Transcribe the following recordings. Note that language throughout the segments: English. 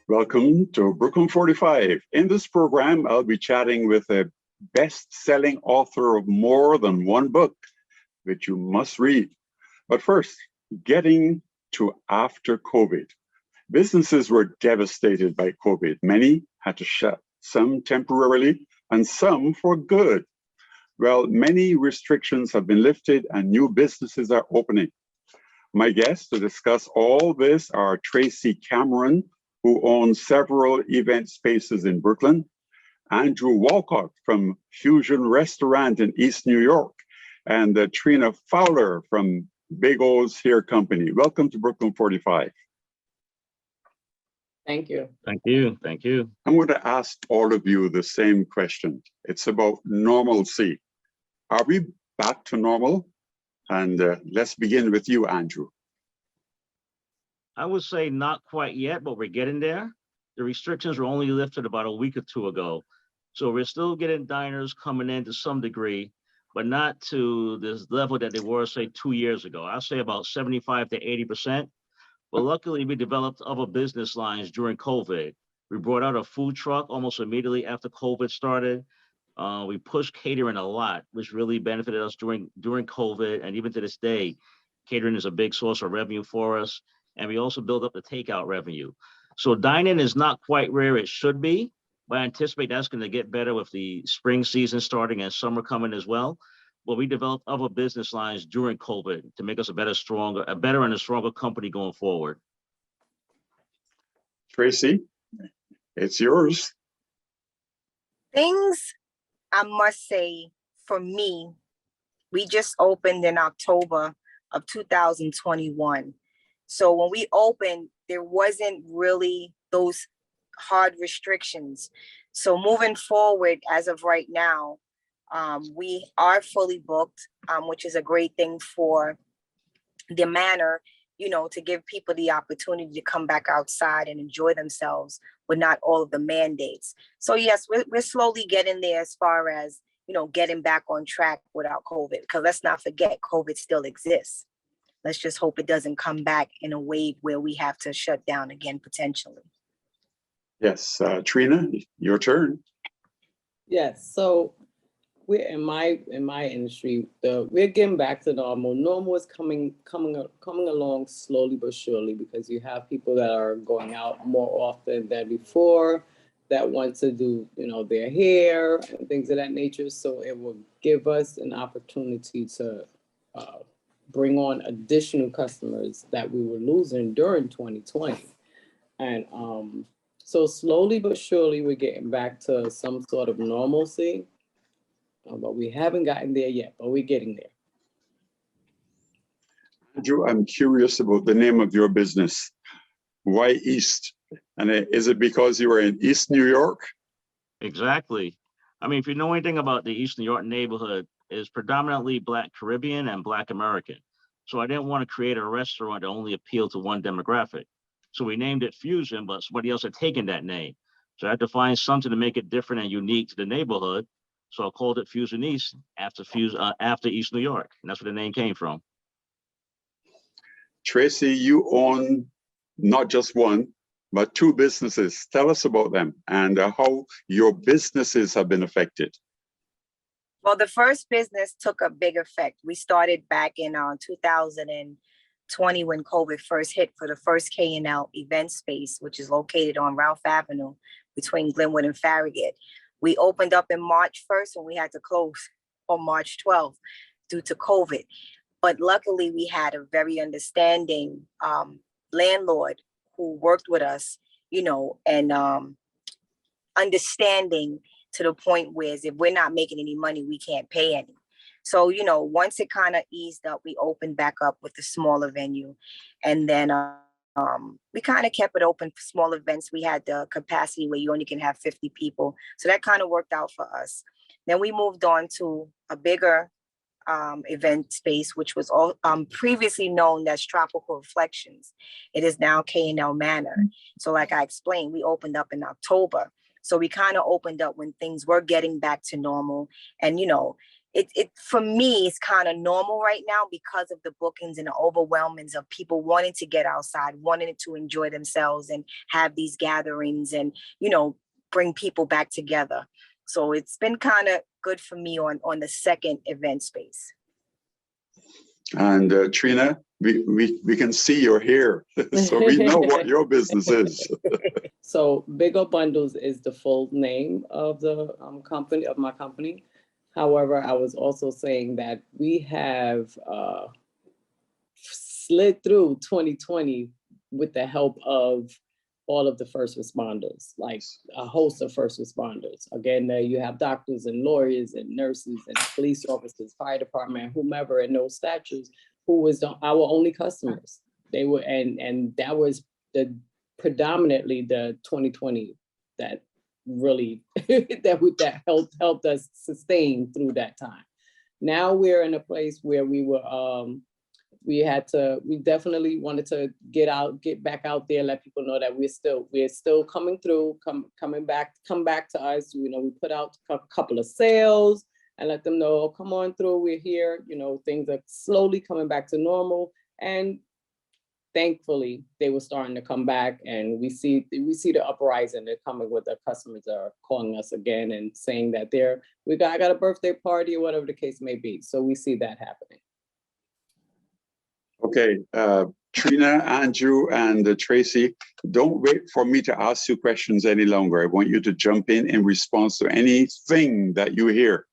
Welcome to Brooklyn 45. In this program, I'll be chatting with a best-selling author of more than one book that you must read. But first, getting to after COVID. Businesses were devastated by COVID. Many had to shut, some temporarily, and some for good. Well, many restrictions have been lifted and new businesses are opening. My guests to discuss all this are Tracey Cameron, who owns several event spaces in Brooklyn, Andrew Walcott from Fusion Restaurant in East New York, and Trina Fowler from Big O's Hair Company. Welcome to Brooklyn 45. Thank you. Thank you. Thank you. I'm going to ask all of you the same question. It's about normalcy. Are we back to normal? And let's begin with you, Andrew. I would say not quite yet, but we're getting there. The restrictions were only lifted about a week or two ago. So we're still getting diners coming in to some degree, but not to this level that they were, say, 2 years ago. I'll say about 75 to 80%. But luckily, we developed other business lines during COVID. We brought out a food truck almost immediately after COVID started. We pushed catering a lot, which really benefited us during COVID. And even to this day, catering is a big source of revenue for us. And we also build up the takeout revenue. So dining is not quite where it should be, but I anticipate that's going to get better with the spring season starting and summer coming as well. But we developed other business lines during COVID to make us a better and a stronger company going forward. Tracey, it's yours. Things, I must say, for me, we just opened in October of 2021. So when we opened, there wasn't really those hard restrictions. So moving forward, as of right now, we are fully booked, which is a great thing for the manor, to give people the opportunity to come back outside and enjoy themselves with not all of the mandates. So yes, we're slowly getting there as far as, getting back on track without COVID, because let's not forget, COVID still exists. Let's just hope it doesn't come back in a wave where we have to shut down again, potentially. Yes, Trina, your turn. Yes, so we're in my industry, we're getting back to normal. Normal is coming along slowly but surely, because you have people that are going out more often than before that want to do, their hair and things of that nature. So it will give us an opportunity to bring on additional customers that we were losing during 2020. And so slowly but surely, we're getting back to some sort of normalcy. But we haven't gotten there yet, but we're getting there. Andrew, I'm curious about the name of your business. Why East? And is it because you were in East New York? Exactly. I mean, if you know anything about the East New York neighborhood, it's predominantly Black Caribbean and Black American. So I didn't want to create a restaurant that only appealed to one demographic. So we named it Fusion, but somebody else had taken that name. So I had to find something to make it different and unique to the neighborhood. So I called it Fusion East after East New York. And that's where the name came from. Tracey, you own not just one, but two businesses. Tell us about them and how your businesses have been affected. Well, the first business took a big effect. We started back in 2020 when COVID first hit for the first K&L Event Space, which is located on Ralph Avenue between Glenwood and Farragut. We opened up in March 1st and we had to close on March 12th due to COVID. But luckily we had a very understanding landlord who worked with us, and understanding to the point where if we're not making any money, we can't pay any. So, once it kind of eased up, we opened back up with the smaller venue. And then we kind of kept it open for small events. We had the capacity where you only can have 50 people. So that kind of worked out for us. Then we moved on to a bigger event space, which was all previously known as Tropical Reflections. It is now K&L Manor. So like I explained, we opened up in October. So we kind of opened up when things were getting back to normal. And, it for me, it's kind of normal right now because of the bookings and the overwhelmings of people wanting to get outside, wanting to enjoy themselves and have these gatherings and, you know, bring people back together. So it's been kind of good for me on the second event space. And Trina, we can see you're here, so we know what your business is. So Big O Bundlez is the full name of the company, of my company. However, I was also saying that we have slid through 2020 with the help of all of the first responders, like a host of first responders. Again, you have doctors and lawyers and nurses and police officers, fire department, whomever in those statutes, who was our only customers. They were, and that was the predominantly the 2020 that really that helped us sustain through that time. Now we're in a place where we were we definitely wanted to get back out there, let people know that we're still coming through, come back to us. You know, we put out a couple of sales and let them know, come on through, we're here. You know, things are slowly coming back to normal, and thankfully they were starting to come back, and we see the uprising. They're coming with the customers are calling us again and saying that I got a birthday party or whatever the case may be. So we see that happening. Okay, Trina, Andrew, and Tracey, don't wait for me to ask you questions any longer. I want you to jump in response to anything that you hear.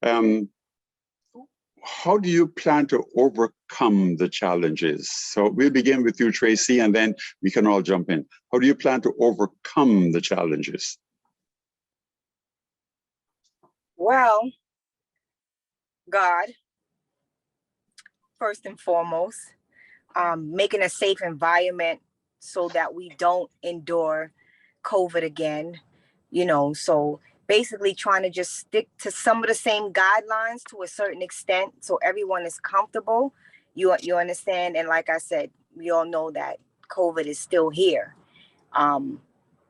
How do you plan to overcome the challenges? So we'll begin with you, Tracey, and then we can all jump in. How do you plan to overcome the challenges? Well, God, first and foremost, making a safe environment so that we don't endure COVID again, you know, so basically trying to just stick to some of the same guidelines to a certain extent so everyone is comfortable. You understand? And like I said, we all know that COVID is still here. You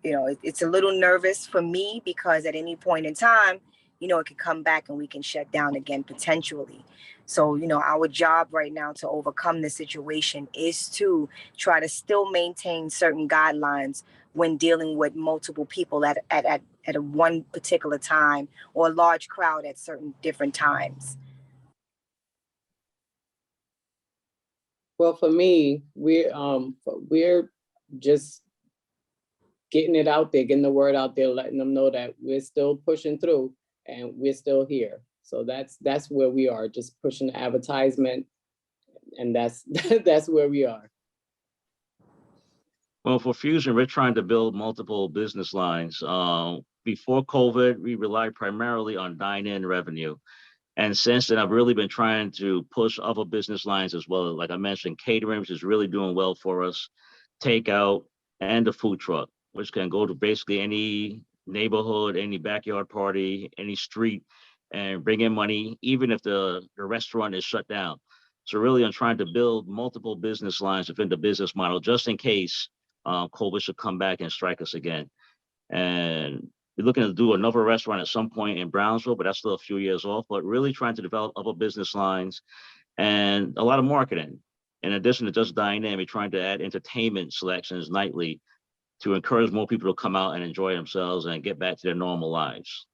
know, it's a little nervous for me because at any point in time, you know, it could come back and we can shut down again potentially. So, you know, our job right now to overcome the situation is to try to still maintain certain guidelines when dealing with multiple people at a one particular time, or a large crowd at certain different times. Well, for me, we're just getting it out there, getting the word out there, letting them know that we're still pushing through and we're still here. So that's where we are, just pushing the advertisement, and that's where we are. Well, for Fusion, we're trying to build multiple business lines. Before COVID, we relied primarily on dine-in revenue. And since then, I've really been trying to push other business lines as well. Like I mentioned, catering, which is really doing well for us, takeout, and the food truck, which can go to basically any neighborhood, any backyard party, any street, and bring in money, even if the restaurant is shut down. So really, I'm trying to build multiple business lines within the business model, just in case COVID should come back and strike us again. And we're looking to do another restaurant at some point in Brownsville, but that's still a few years off, but really trying to develop other business lines and a lot of marketing. In addition to just dine-in, we're trying to add entertainment selections nightly to encourage more people to come out and enjoy themselves and get back to their normal lives.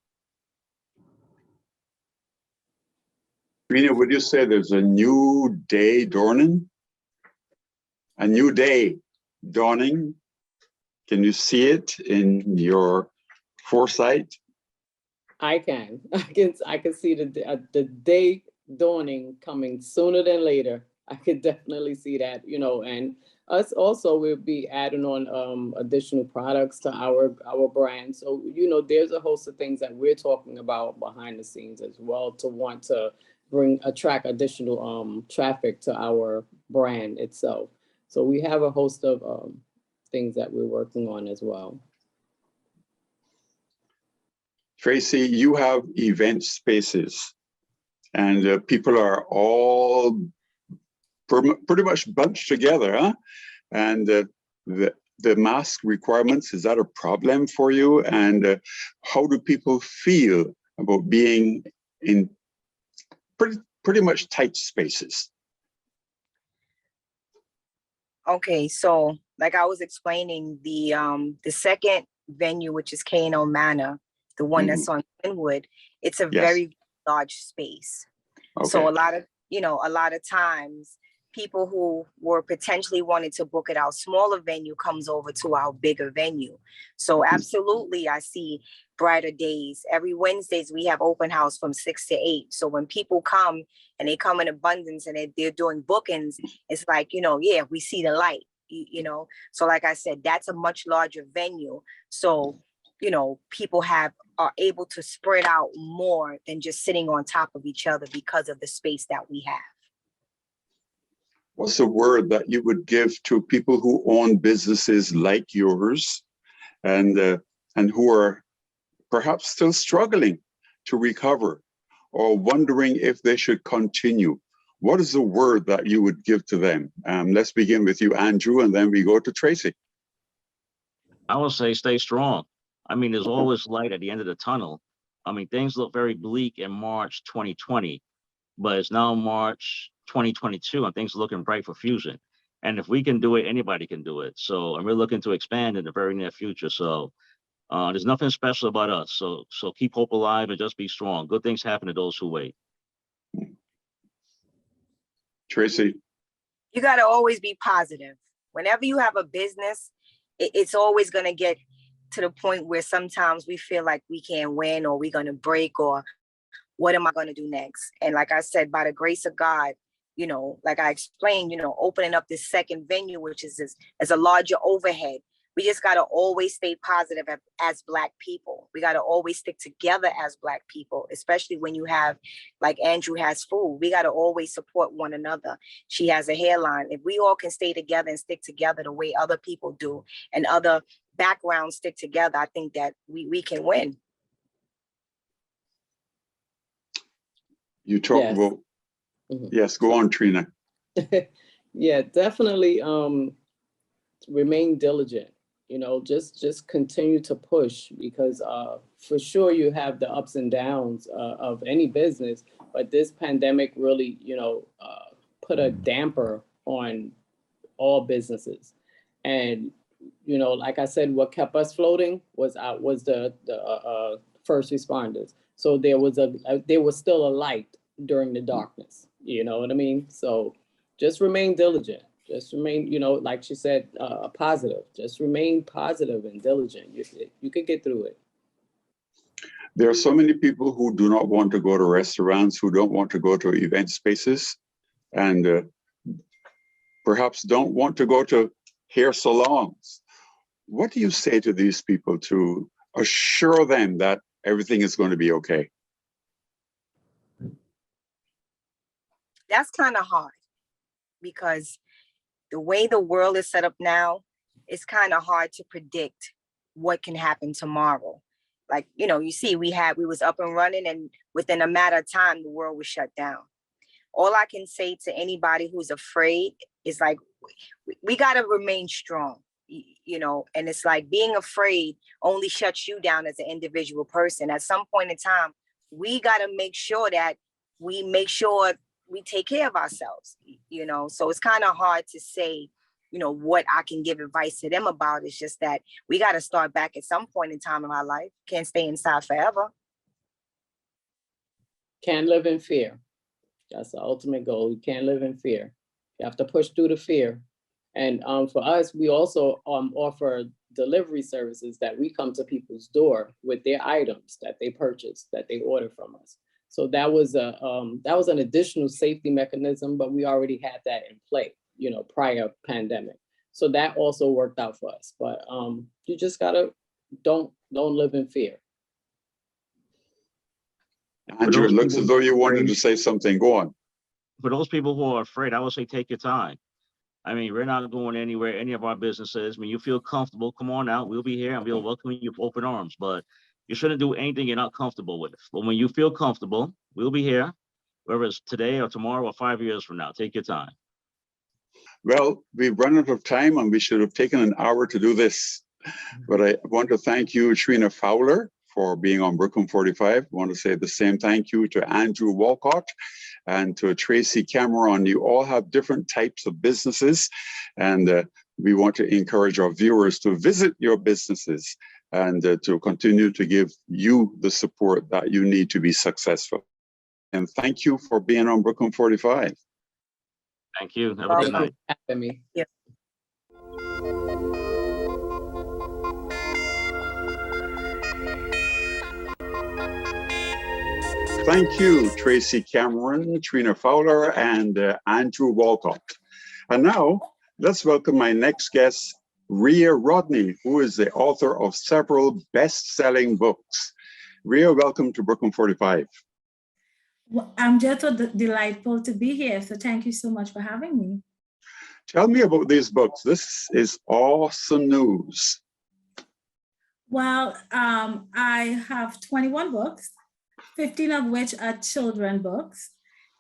Trina, would you say there's a new day dawning? A new day dawning? Can you see it in your foresight? I can see the day dawning coming sooner than later. I could definitely see that, you know, and us also will be adding on additional products to our brand. So, you know, there's a host of things that we're talking about behind the scenes as well to want to attract additional traffic to our brand itself. So we have a host of things that we're working on as well. Tracey, you have event spaces, and people are all pretty much bunched together, huh? And the mask requirements, is that a problem for you? And how do people feel about being in pretty much tight spaces. Okay, so like I was explaining, the second venue, which is K&L Manor, the one that's on Glenwood, it's a very large space. Okay. So a lot of times people who were potentially wanting to book at our smaller venue comes over to our bigger venue. So absolutely, I see brighter days. Every Wednesdays we have open house from 6 to 8. So when people come and they come in abundance and they're doing bookings, it's like, yeah, we see the light, So like I said, that's a much larger venue. So, people are able to spread out more than just sitting on top of each other because of the space that we have. What's a word that you would give to people who own businesses like yours and who are perhaps still struggling to recover or wondering if they should continue? What is the word that you would give to them? Let's begin with you, Andrew, and then we go to Tracey. I would say stay strong. I mean, there's always light at the end of the tunnel. I mean, things look very bleak in March 2020, but it's now March 2022 and things are looking bright for Fusion. And if we can do it, anybody can do it. So, and we're looking to expand in the very near future. So there's nothing special about us. So keep hope alive and just be strong. Good things happen to those who wait. Tracey. You got to always be positive. Whenever you have a business, it's always going to get to the point where sometimes we feel like we can't win or we're going to break or what am I going to do next? And like I said, by the grace of God, like I explained, opening up this second venue, which is as a larger overhead, we just got to always stay positive as Black people. We got to always stick together as Black people, especially when you have, like Andrew has food. We got to always support one another. She has a hairline. If we all can stay together and stick together the way other people do and other backgrounds stick together, I think that we can win. You talk about, yes, go on, Trina. Yeah, definitely remain diligent. Just continue to push because for sure you have the ups and downs of any business, but this pandemic really, put a damper on all businesses. And, like I said, what kept us floating was the first responders. So there was still a light during the darkness. You know what I mean? So just remain diligent. Just remain, like she said, positive. Just remain positive and diligent. You can get through it. There are so many people who do not want to go to restaurants, who don't want to go to event spaces, and perhaps don't want to go to hair salons. What do you say to these people to assure them that everything is going to be okay? That's kind of hard because the way the world is set up now, it's kind of hard to predict what can happen tomorrow. Like, you see, we was up and running and within a matter of time, the world was shut down. All I can say to anybody who's afraid is like, we got to remain strong, and it's like being afraid only shuts you down as an individual person. At some point in time, we got to make sure that we take care of ourselves, so it's kind of hard to say, what I can give advice to them about. It's just that we got to start back at some point in time in our life. Can't stay inside forever. Can't live in fear. That's the ultimate goal. You can't live in fear. You have to push through the fear. And for us, we also offer delivery services that we come to people's door with their items that they purchase, that they order from us. So that was an additional safety mechanism, but we already had that in play, prior pandemic. So that also worked out for us. But you just don't live in fear. Andrew, it looks as though you wanted to say something. Go on. For those people who are afraid, I would say take your time. I mean, we're not going anywhere, any of our businesses. When you feel comfortable, come on out. We'll be here and we'll welcome you with open arms. But you shouldn't do anything you're not comfortable with. But when you feel comfortable, we'll be here, whether it's today or tomorrow or 5 years from now. Take your time. Well, we've run out of time and we should have taken an hour to do this. But I want to thank you, Trina Fowler, for being on Brooklyn 45. I want to say the same thank you to Andrew Walcott and to Tracey Cameron. You all have different types of businesses, and we want to encourage our viewers to visit your businesses and to continue to give you the support that you need to be successful. And thank you for being on Brooklyn 45. Thank you. Have a good Welcome. night. Having me. Yeah. Thank you, Tracey Cameron, Trina Fowler, and Andrew Walcott. And now, let's welcome my next guest, Rhea Rodney, who is the author of several best-selling books. Rhea, welcome to Brooklyn 45. Well, I'm just so delightful to be here. So thank you so much for having me. Tell me about these books. This is awesome news. Well, I have 21 books, 15 of which are children books.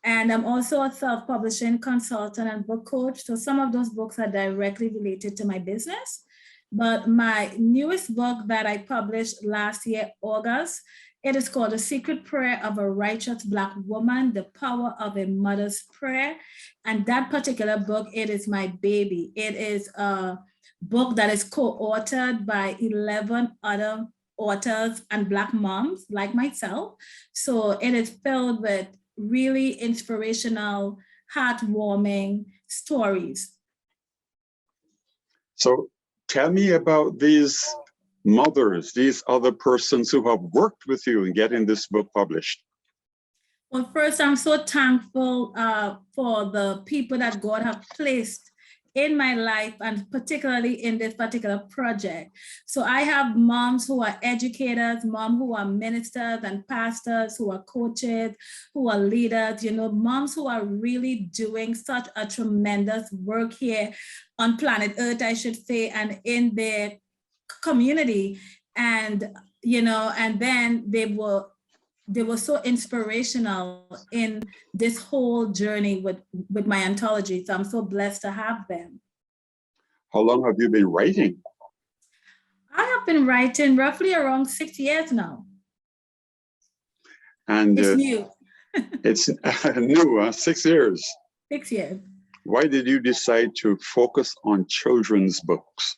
And I'm also a self-publishing consultant and book coach. So some of those books are directly related to my business. But my newest book that I published last year, August, it is called The Secret Prayer of a Righteous Black Woman, The Power of a Mother's Prayer. And that particular book, it is my baby. It is a book that is co-authored by 11 other authors and Black moms like myself. So it is filled with really inspirational, heartwarming stories. So tell me about these mothers, these other persons who have worked with you in getting this book published. Well, first, I'm so thankful for the people that God have placed in my life, and particularly in this particular project. So I have moms who are educators, moms who are ministers and pastors, who are coaches, who are leaders, moms who are really doing such a tremendous work here on planet Earth, I should say, and in their community. And, and then they were so inspirational in this whole journey with my anthology. So I'm so blessed to have them. How long have you been writing? I have been writing roughly around 6 years now. And it's new. It's new, 6 years. 6 years. Why did you decide to focus on children's books?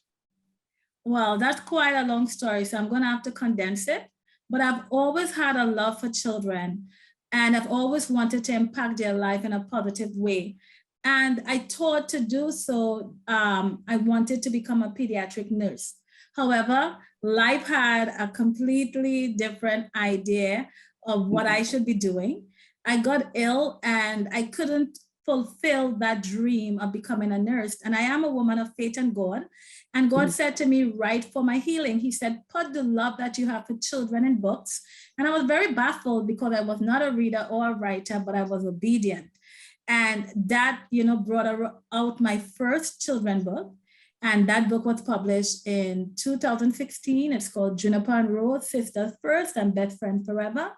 Well, that's quite a long story, so I'm going to have to condense it. But I've always had a love for children, and I've always wanted to impact their life in a positive way. And I thought to do so, I wanted to become a pediatric nurse. However, life had a completely different idea of what I should be doing. I got ill and I couldn't fulfill that dream of becoming a nurse. And I am a woman of faith and God. And God said to me, write for my healing. He said, put the love that you have for children in books. And I was very baffled because I was not a reader or a writer, but I was obedient. And that, brought out my first children book. And that book was published in 2016. It's called Juniper and Rose, Sisters First and Best Friends Forever.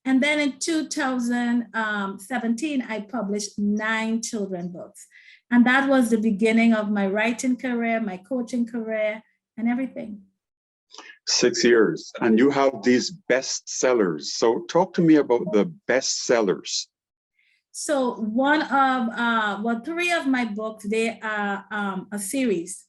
And then in 2017, I published 9 children books. And that was the beginning of my writing career, my coaching career, and everything. 6 years, and you have these bestsellers. So talk to me about the bestsellers. So 3 of my books, they are a series.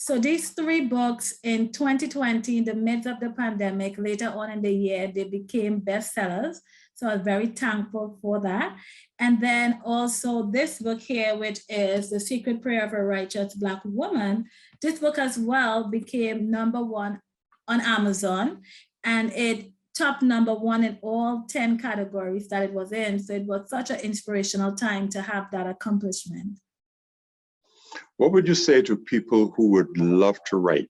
So these 3 books in 2020, in the midst of the pandemic, later on in the year, they became bestsellers. So I was very thankful for that. And then also this book here, which is The Secret Prayer of a Righteous Black Woman, this book as well became #1 on Amazon, and it topped #1 in all 10 categories that it was in. So it was such an inspirational time to have that accomplishment. What would you say to people who would love to write?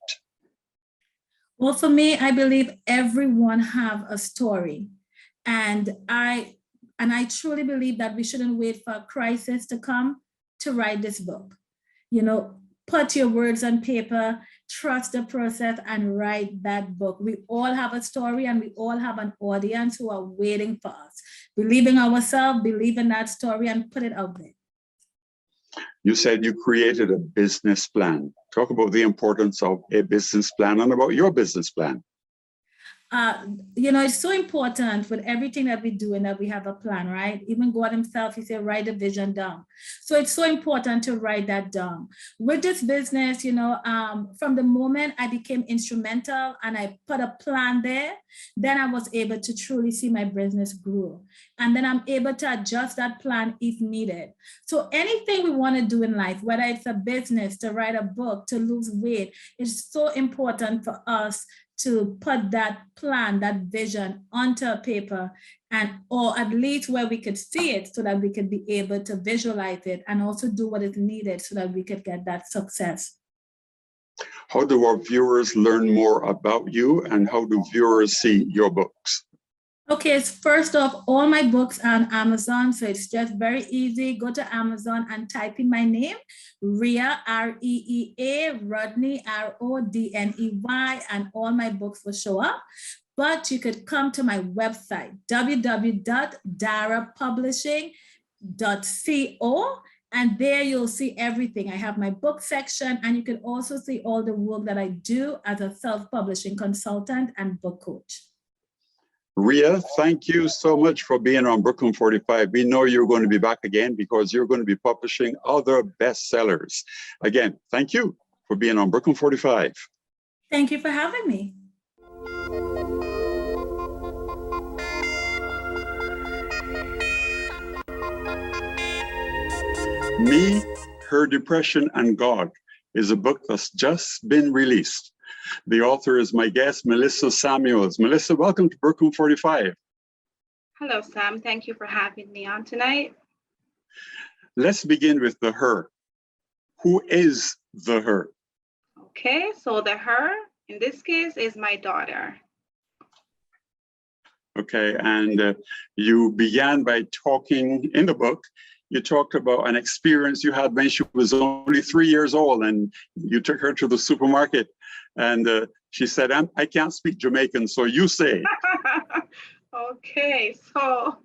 Well, for me, I believe everyone have a story. And I truly believe that we shouldn't wait for a crisis to come to write this book. Put your words on paper, trust the process, and write that book. We all have a story, and we all have an audience who are waiting for us. Believe in ourselves, believe in that story, and put it out there. You said you created a business plan. Talk about the importance of a business plan and about your business plan. It's so important with everything that we do and that we have a plan, right? Even God himself, he said, write the vision down. So it's so important to write that down. With this business, from the moment I became instrumental and I put a plan there, then I was able to truly see my business grow. And then I'm able to adjust that plan if needed. So anything we want to do in life, whether it's a business, to write a book, to lose weight, it's so important for us to put that plan, that vision onto a paper, or at least where we could see it so that we could be able to visualize it and also do what is needed so that we could get that success. How do our viewers learn more about you, and how do viewers see your books? Okay, first off, all my books are on Amazon, so it's just very easy. Go to Amazon and type in my name, Rhea, R-E-E-A, Rodney, R-O-D-N-E-Y, and all my books will show up. But you could come to my website, www.darapublishing.co, and there you'll see everything. I have my book section, and you can also see all the work that I do as a self-publishing consultant and book coach. Rhea, thank you so much for being on Brooklyn 45. We know you're going to be back again because you're going to be publishing other bestsellers. Again, thank you for being on Brooklyn 45. Thank you for having me. Me, Her Depression, and God is a book that's just been released. The author is my guest, Melissa Samuels. Melissa, welcome to Brooklyn 45. Hello, Sam. Thank you for having me on tonight. Let's begin with the her. Who is the her? Okay, so the her, in this case, is my daughter. Okay, and you began by talking in the book. You talked about an experience you had when she was only 3 years old, and you took her to the supermarket, and she said, I can't speak Jamaican, so you say. Okay, so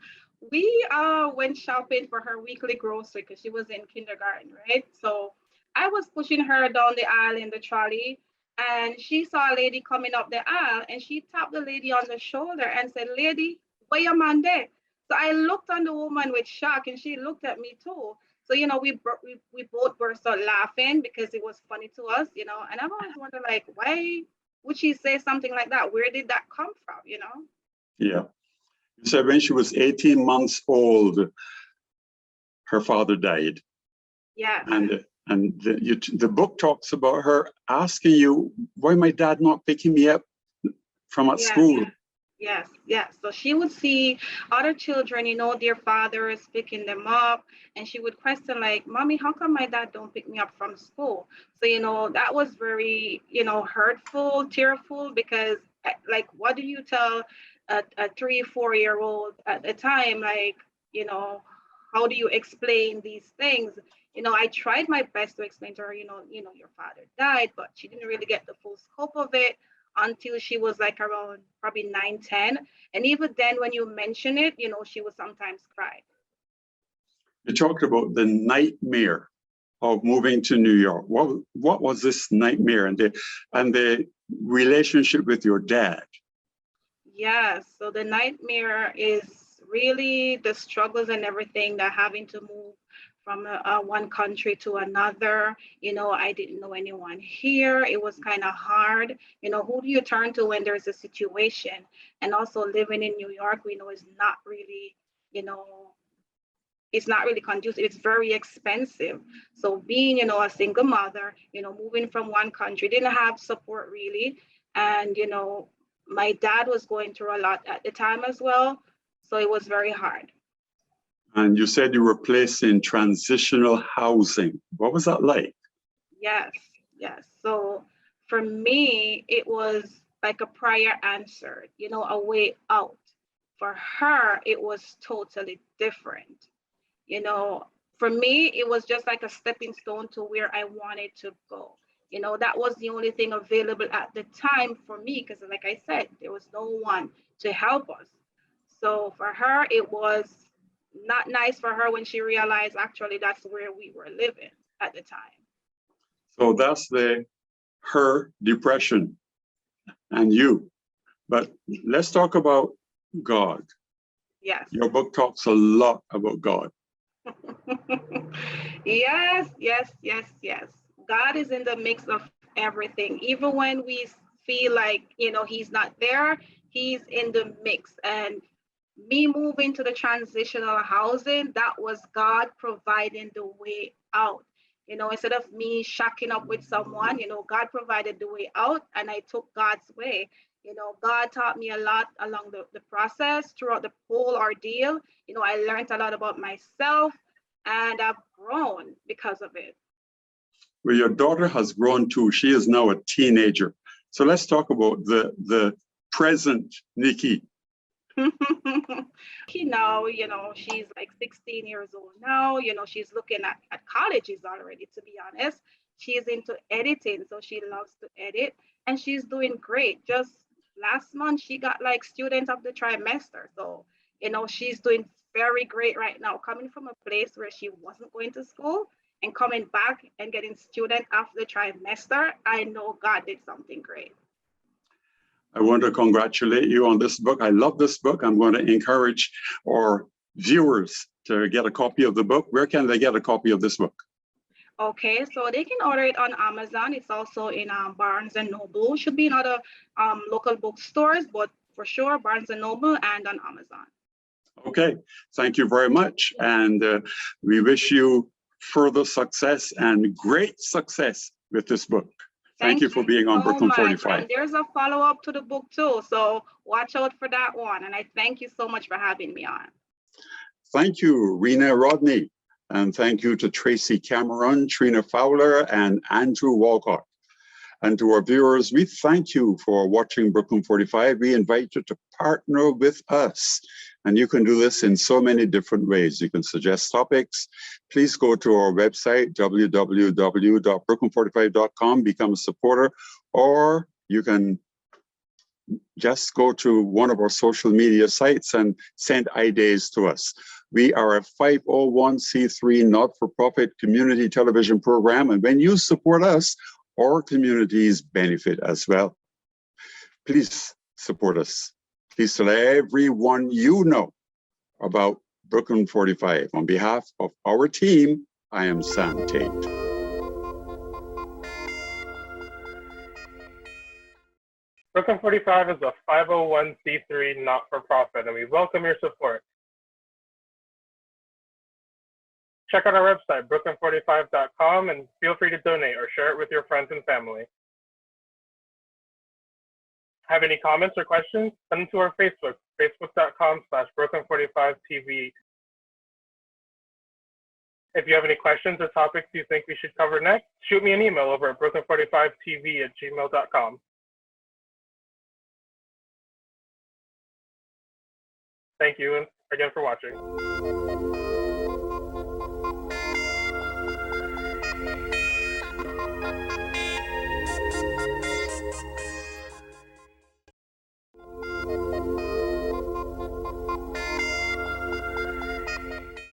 we went shopping for her weekly grocery because she was in kindergarten, right? So I was pushing her down the aisle in the trolley, and she saw a lady coming up the aisle, and she tapped the lady on the shoulder and said, "Lady, where your man there?" So I looked on the woman with shock, and she looked at me too. So, we both burst out laughing because it was funny to us, and I've always wondered, like, why would she say something like that? Where did that come from, Yeah. You said when she was 18 months old, her father died. Yeah. And the book talks about her asking you, why my dad not picking me up from at school? Yes. So she would see other children, their fathers picking them up, and she would question, like, "Mommy, how come my dad don't pick me up from school?" So, that was very, hurtful, tearful, because, like, what do you tell a 3-4-year-old at the time? Like, how do you explain these things? I tried my best to explain to her, your father died, but she didn't really get the full scope of it until she was like around probably 9-10. And even then, when you mention it, she would sometimes cry. You talked about the nightmare of moving to New York. What was this nightmare and the relationship with your dad? Yes, so the nightmare is really the struggles and everything that having to move from one country to another. I didn't know anyone here. It was kind of hard. Who do you turn to when there's a situation? And also living in New York, we know is not really, it's not really conducive. It's very expensive. So being, a single mother, moving from one country, didn't have support really. And, my dad was going through a lot at the time as well. So it was very hard. And you said you were placed in transitional housing. What was that like? Yes. So for me, it was like a prayer answered, a way out. For her, it was totally different. For me, it was just like a stepping stone to where I wanted to go. That was the only thing available at the time for me, because like I said, there was no one to help us. So for her, it was not nice for her when she realized actually that's where we were living at the time. So that's her depression and you. But let's talk about God. Yes. Your book talks a lot about God. Yes, yes, yes, yes. God is in the mix of everything. Even when we feel like, he's not there, he's in the mix. And me moving to the transitional housing, that was God providing the way out. Instead of me shacking up with someone, God provided the way out and I took God's way. God taught me a lot along the process throughout the whole ordeal. I learned a lot about myself and I've grown because of it. Well, your daughter has grown too. She is now a teenager. So let's talk about the present Nikki. Now, she's like 16 years old now. She's looking at colleges already, to be honest. She's into editing, so she loves to edit and she's doing great. Just last month, she got like student of the trimester. So, she's doing very great right now, coming from a place where she wasn't going to school and coming back and getting student of the trimester. I know God did something great. I want to congratulate you on this book. I love this book. I'm going to encourage our viewers to get a copy of the book. Where can they get a copy of this book? Okay, so they can order it on Amazon. It's also in Barnes and Noble. Should be in other local bookstores, but for sure, Barnes and Noble and on Amazon. Okay, thank you very much. And we wish you further success and great success with this book. Thank you for being on Brooklyn 45. And there's a follow-up to the book too, so watch out for that one. And I thank you so much for having me on. Thank you, Rena Rodney. And thank you to Tracey Cameron, Trina Fowler, and Andrew Walcott. And to our viewers, we thank you for watching Brooklyn 45. We invite you to partner with us. And you can do this in so many different ways. You can suggest topics. Please go to our website, www.brooklyn45.com, become a supporter, or you can just go to one of our social media sites and send ideas to us. We are a 501c3 not-for-profit community television program. And when you support us, our communities benefit as well. Please support us. Please tell everyone you know about Brooklyn 45. On behalf of our team, I am Sam Taitt. Brooklyn 45 is a 501c3 not-for-profit, and we welcome your support. Check out our website, brooklyn45.com, and feel free to donate or share it with your friends and family. Have any comments or questions? Send them to our Facebook, facebook.com/Brooklyn45TV. If you have any questions or topics you think we should cover next, shoot me an email over at brooklyn45tv@gmail.com. Thank you again for watching.